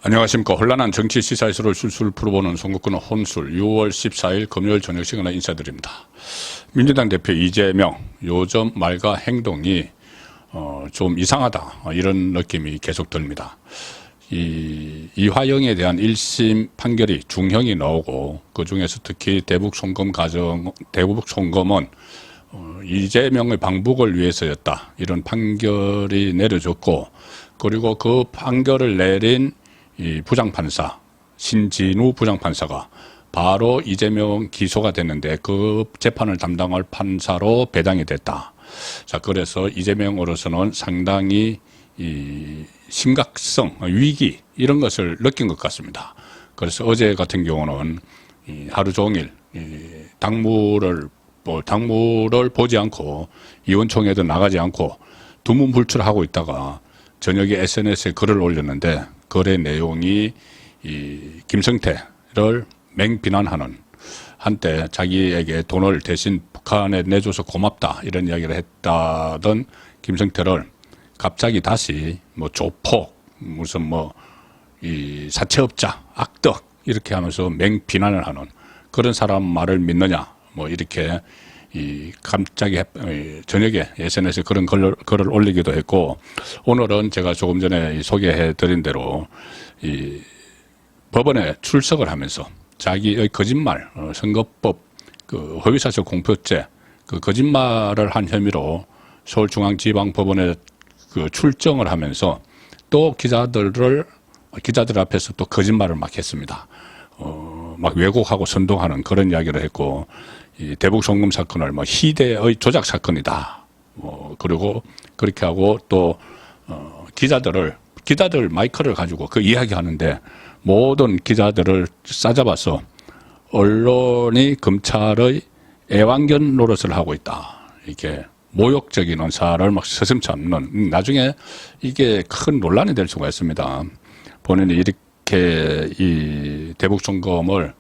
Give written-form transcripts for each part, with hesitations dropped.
안녕하십니까. 혼란한 정치 시사이스를 술술 풀어보는 선거권의 혼술 6월 14일 금요일 저녁 시간에 인사드립니다. 민주당 대표 이재명 요즘 말과 행동이 좀 이상하다 이런 느낌이 계속 듭니다. 이화영에 대한 1심 판결이 중형이 나오고 그중에서 특히 대북 송금은 이재명의 방북을 위해서였다 이런 판결이 내려졌고, 그리고 그 판결을 내린 이 부장판사 신진우 부장판사가 바로 이재명 기소가 됐는데 그 재판을 담당할 판사로 배당이 됐다. 자, 그래서 이재명으로서는 상당히 이 심각성, 위기 이런 것을 느낀 것 같습니다. 그래서 어제 같은 경우는 하루 종일 당무를 보지 않고 의원총회도 나가지 않고 두문불출하고 있다가 저녁에 SNS에 글을 올렸는데, 글의 내용이 김성태를 맹비난하는, 한때 자기에게 돈을 대신 북한에 내줘서 고맙다 이런 이야기를 했다던 김성태를 갑자기 다시 조폭, 무슨 이 사채업자, 악덕 이렇게 하면서 맹비난을 하는 그런 사람 말을 믿느냐 이렇게 갑자기 저녁에 SNS에 그런 글을 올리기도 했고, 오늘은 제가 조금 전에 소개해 드린 대로 법원에 출석을 하면서 자기의 거짓말, 선거법 허위사실 공표죄 거짓말을 한 혐의로 서울중앙지방법원에 출정을 하면서 또 기자들 앞에서 또 거짓말을 막 했습니다. 막 왜곡하고 선동하는 그런 이야기를 했고, 이 대북 송금 사건을 희대의 조작 사건이다. 그리고 그렇게 하고 또 기자들 마이크를 가지고 그 이야기하는데 모든 기자들을 싸잡아서 언론이 검찰의 애완견 노릇을 하고 있다. 이렇게 모욕적인 언사를 막 서슴지 않는, 나중에 이게 큰 논란이 될 수가 있습니다. 본인이 이렇게 이 대북 송금을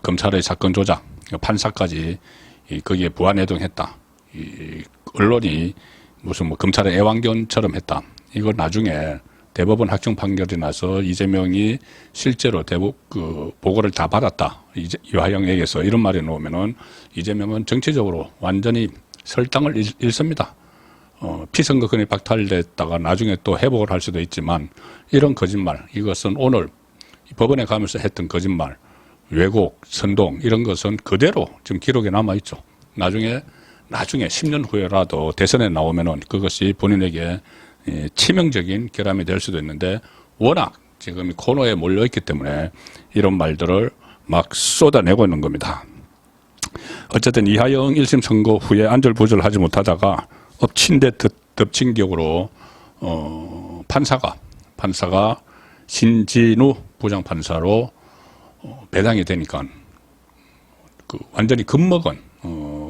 검찰의 사건 조작, 판사까지 거기에 부안해동했다. 언론이 무슨 검찰의 애완견처럼 했다. 이걸 나중에 대법원 확정 판결이 나서 이재명이 실제로 대북 보고를 다 받았다. 이화영에게서 이런 말이 나오면은 이재명은 정치적으로 완전히 설당을 잃습니다. 피선거권이 박탈됐다가 나중에 또 회복을 할 수도 있지만, 이런 거짓말, 이것은 오늘 법원에 가면서 했던 거짓말, 왜곡, 선동 이런 것은 그대로 지금 기록에 남아있죠. 나중에 10년 후에라도 대선에 나오면은 그것이 본인에게 치명적인 결함이 될 수도 있는데, 워낙 지금 코너에 몰려있기 때문에 이런 말들을 막 쏟아내고 있는 겁니다. 어쨌든 이화영 1심 선고 후에 안절부절하지 못하다가 엎친 데 덮친 격으로 판사가 신진우 부장판사로 배당이 되니까 완전히 겁먹은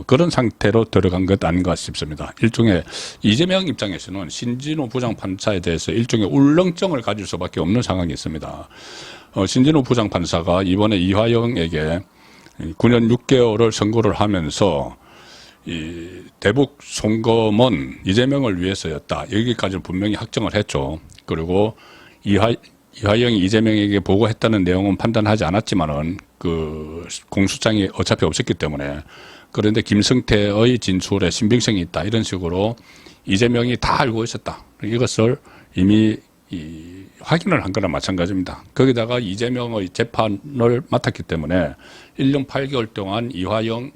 그런 상태로 들어간 것 아닌가 싶습니다. 일종의 이재명 입장에서는 신진우 부장판사에 대해서 일종의 울렁증을 가질 수밖에 없는 상황이 있습니다. 신진우 부장판사가 이번에 이화영에게 9년 6개월을 선고를 하면서 이 대북 송금은 이재명을 위해서였다. 여기까지 분명히 확정을 했죠. 그리고 이화영이 이재명에게 보고했다는 내용은 판단하지 않았지만은 공소장이 어차피 없었기 때문에, 그런데 김성태의 진술에 신빙성이 있다 이런 식으로 이재명이 다 알고 있었다. 이것을 이미 확인을 한 거나 마찬가지입니다. 거기다가 이재명의 재판을 맡았기 때문에 1년 8개월 동안 이화영을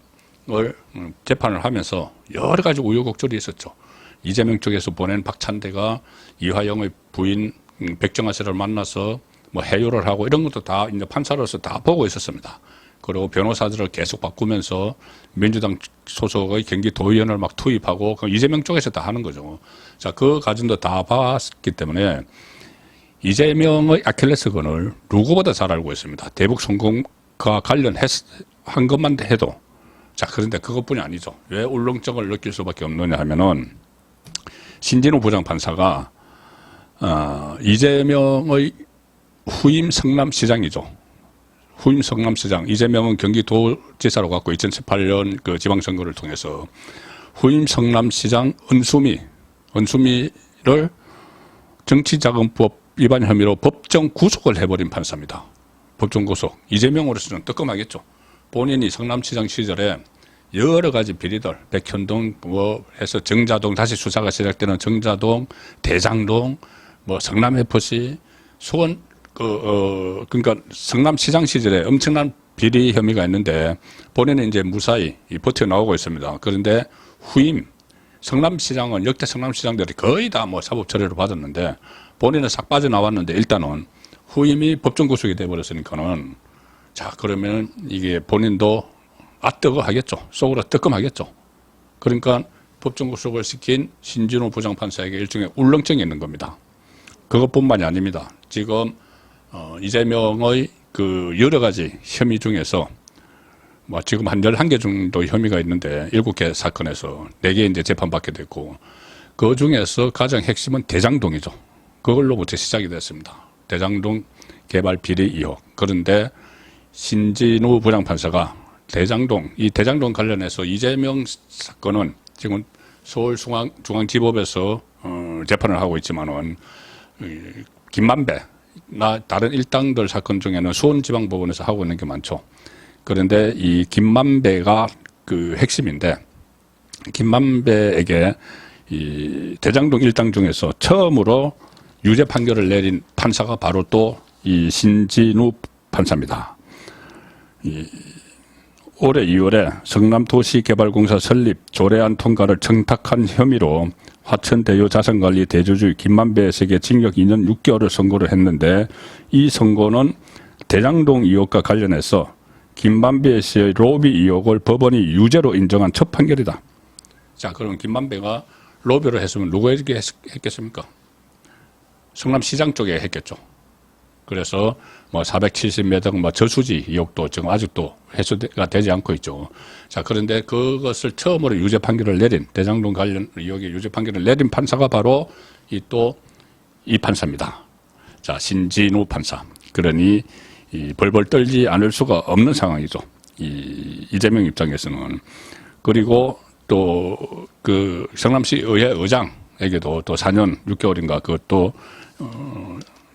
재판을 하면서 여러 가지 우여곡절이 있었죠. 이재명 쪽에서 보낸 박찬대가 이화영의 부인 백정아 씨를 만나서 해유를 하고 이런 것도 다 이제 판사로서 다 보고 있었습니다. 그리고 변호사들을 계속 바꾸면서 민주당 소속의 경기도의원을 막 투입하고 이재명 쪽에서 다 하는 거죠. 자, 그 과정도 다 봤기 때문에 이재명의 아킬레스건을 누구보다 잘 알고 있습니다. 대북 송금과 관련한 것만 해도. 자, 그런데 그것뿐이 아니죠. 왜 울렁증을 느낄 수밖에 없느냐 하면은 신진우 부장판사가 이재명의 후임 성남시장이죠. 후임 성남시장, 이재명은 경기도지사로 갔고 2018년 그 지방선거를 통해서 후임 성남시장 은수미를 정치자금법 위반 혐의로 법정 구속을 해버린 판사입니다. 법정 구속. 이재명으로서는 뜨끔하겠죠. 본인이 성남시장 시절에 여러 가지 비리들, 백현동 뭐 해서 정자동, 다시 수사가 시작되는 정자동, 대장동, 뭐 성남FC, 수원 그러니까 성남시장 시절에 엄청난 비리 혐의가 있는데 본인은 이제 무사히 버텨 나오고 있습니다. 그런데 후임 성남시장은 역대 성남시장들이 거의 다 뭐 사법 처리를 받았는데 본인은 싹 빠져나왔는데 일단은 후임이 법정 구속이 돼버렸으니까는 자 그러면 이게 본인도 뜨거 하겠죠. 속으로 뜨끔하겠죠. 그러니까 법정 구속을 시킨 신진호 부장판사에게 일종의 울렁증이 있는 겁니다. 그것뿐만이 아닙니다. 지금 이재명의 그 여러 가지 혐의 중에서 뭐 지금 한 11개 정도 혐의가 있는데 7개 사건에서 4개 이제 재판받게 됐고 그 중에서 가장 핵심은 대장동이죠. 그걸로부터 시작이 됐습니다. 대장동 개발 비리 의혹. 그런데 신진우 부장판사가 이 대장동 관련해서 이재명 사건은 지금 서울중앙지법에서 재판을 하고 있지만은 김만배나 다른 일당들 사건 중에는 수원지방법원에서 하고 있는 게 많죠. 그런데 이 김만배가 그 핵심인데 김만배에게 이 대장동 일당 중에서 처음으로 유죄 판결을 내린 판사가 바로 또 이 신진우 판사입니다. 올해 2월에 성남도시개발공사 설립 조례안 통과를 청탁한 혐의로 화천대유 자산관리 대주주 김만배에게 징역 2년 6개월을 선고를 했는데 이 선고는 대장동 의혹과 관련해서 김만배 씨의 로비 의혹을 법원이 유죄로 인정한 첫 판결이다. 자, 그럼 김만배가 로비를 했으면 누구에게 했겠습니까? 성남시장 쪽에 했겠죠. 그래서 뭐 470m 뭐 저수지 의혹도 지금 아직도 해소가 되지 않고 있죠. 자, 그런데 그것을 처음으로 유죄 판결을 내린 대장동 관련 의혹의 유죄 판결을 내린 판사가 바로 이 판사입니다. 자, 신진우 판사. 그러니 벌벌 떨지 않을 수가 없는 상황이죠. 이재명 입장에서는. 그리고 또 그 성남시 의회 의장에게도 또 4년 6개월인가 그것도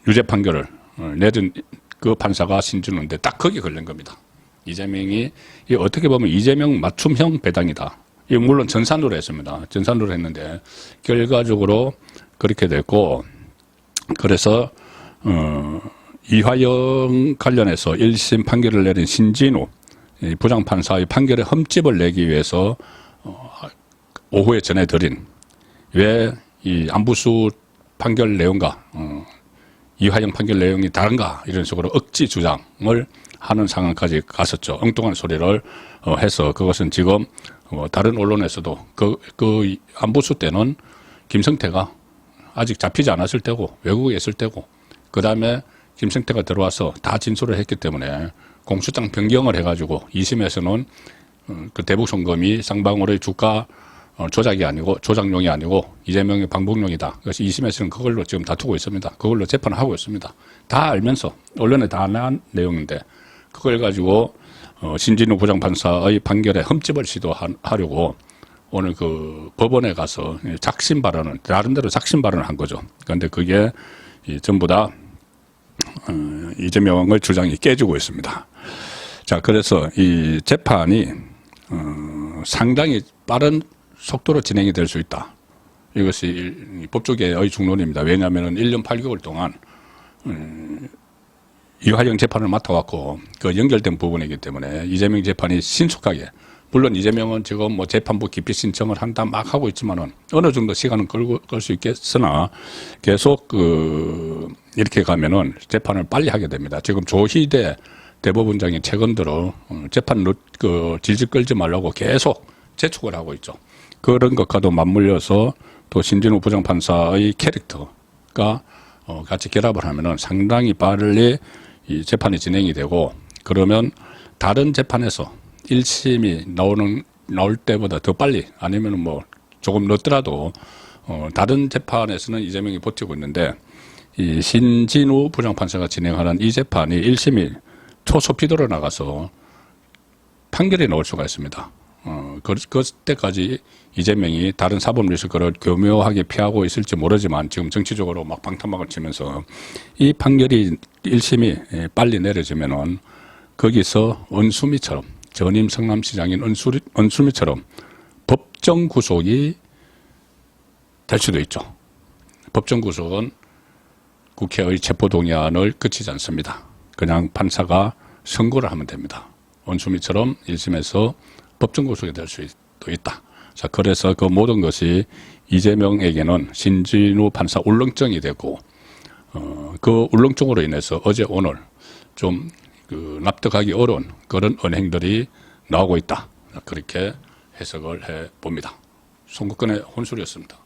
유죄 판결을 내린 그 판사가 신진우인데 딱 거기 걸린 겁니다. 이재명이 어떻게 보면 이재명 맞춤형 배당이다. 이 물론 전산으로 했습니다. 전산으로 했는데 결과적으로 그렇게 됐고 그래서 이화영 관련해서 1심 판결을 내린 신진우 부장판사의 판결에 흠집을 내기 위해서 오후에 전해드린 왜 이 안부수 판결 내용과 이화영 판결 내용이 다른가 이런 식으로 억지 주장을 하는 상황까지 갔었죠. 엉뚱한 소리를 해서 그것은 지금 다른 언론에서도 그 안부수 때는 김성태가 아직 잡히지 않았을 때고 외국에 있을 때고 그 다음에 김성태가 들어와서 다 진술을 했기 때문에 공수장 변경을 해가지고 2심에서는 그 대북송금이 쌍방울의 주가 조작이 아니고 조작용이 아니고 이재명의 방북용이다. 그래서 2심에서는 그걸로 지금 다투고 있습니다. 그걸로 재판을 하고 있습니다. 다 알면서 언론에 다 난 내용인데 그걸 가지고 신진우 부장판사의 판결에 흠집을 시도하려고 오늘 그 법원에 가서 작심 발언을 나름대로 작심 발언을 한 거죠. 그런데 그게 전부 다 이재명의 주장이 깨지고 있습니다. 자, 그래서 이 재판이 상당히 빠른 속도로 진행이 될 수 있다. 이것이 법조계의 중론입니다. 왜냐하면 1년 8개월 동안 이화영 재판을 맡아왔고 그 연결된 부분이기 때문에 이재명 재판이 신속하게 물론 이재명은 지금 뭐 재판부 기피 신청을 한다 막 하고 있지만은 어느 정도 시간은 끌 수 있겠으나 계속 이렇게 가면은 재판을 빨리 하게 됩니다. 지금 조희대 대법원장이 최근 들어 재판 질질 끌지 말라고 계속 재촉을 하고 있죠. 그런 것과도 맞물려서 또 신진우 부장판사의 캐릭터가 같이 결합을 하면은 상당히 빨리 이 재판이 진행이 되고 그러면 다른 재판에서 1심이 나올 때보다 더 빨리 아니면 뭐 조금 늦더라도 다른 재판에서는 이재명이 버티고 있는데 이 신진우 부장판사가 진행하는 이 재판이 1심이 초소피도로 나가서 판결이 나올 수가 있습니다. 그때까지 이재명이 다른 사법 리스크를 교묘하게 피하고 있을지 모르지만 지금 정치적으로 막 방탄막을 치면서 이 판결이 1심이 빨리 내려지면은 거기서 은수미처럼 전임 성남시장인 은수미처럼 법정 구속이 될 수도 있죠. 법정 구속은 국회의 체포동의안을 거치지 않습니다. 그냥 판사가 선고를 하면 됩니다. 원수미처럼 1심에서 법정 구속이 될 수도 있다. 자, 그래서 그 모든 것이 이재명에게는 신진우 판사 울렁증이 되고, 그 울렁증으로 인해서 어제 오늘 좀 납득하기 어려운 그런 언행들이 나오고 있다. 그렇게 해석을 해 봅니다. 송국근의 혼술이었습니다.